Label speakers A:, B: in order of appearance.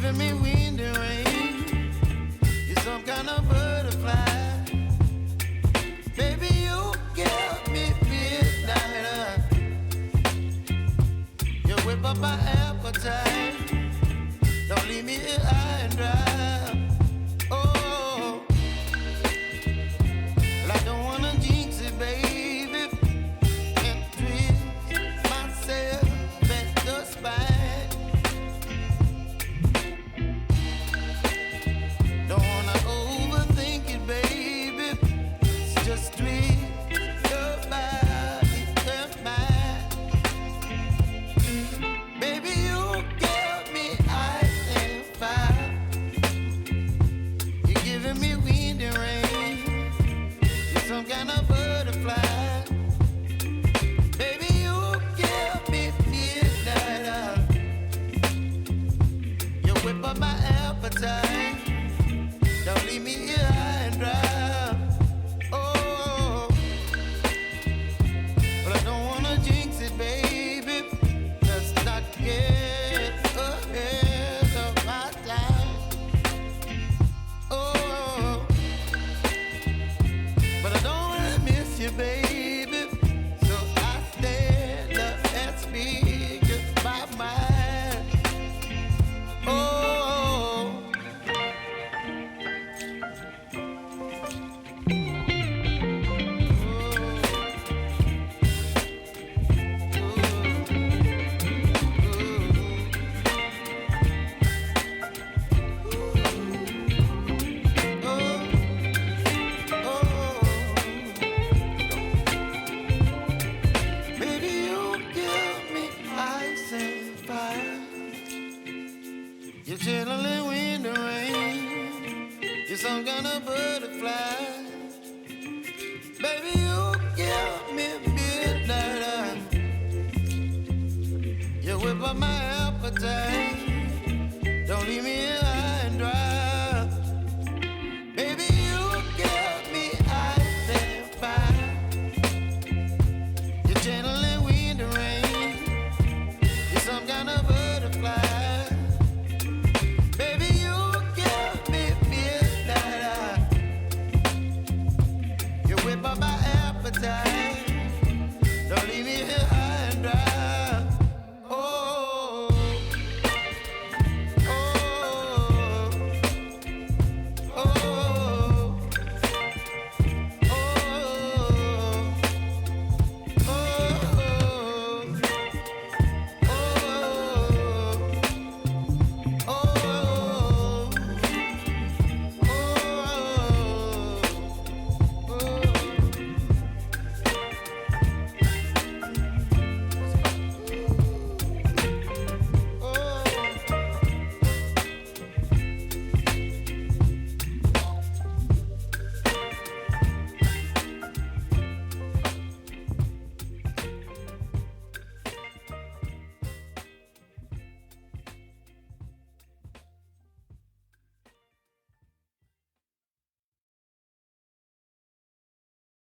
A: giving me wind and rain. You're some kind of butterfly. Baby, you give me midnight. You whip up my appetite. Don't leave me here high and dry. Oh, well, I don't wanna jinx it, baby, and twist myself at the spine. Don't wanna overthink it, baby. It's just twist your body and mine. Baby, you give me ice and fire. You're giving me wind and rain. You're some kind of butterfly. Baby, you give me midnight. You whip up my appetite. Don't leave me here high and dry. Oh, but I don't wanna jinx it, baby. Let's not get ahead of my time. Oh, but I don't wanna miss you, baby. So I stand up and speak my mind. Oh. Baby, you give me ice and fire. You're chilling wind and rain. You're some kind of butterfly. Baby, you give me midnight. You whip up my appetite. Don't leave me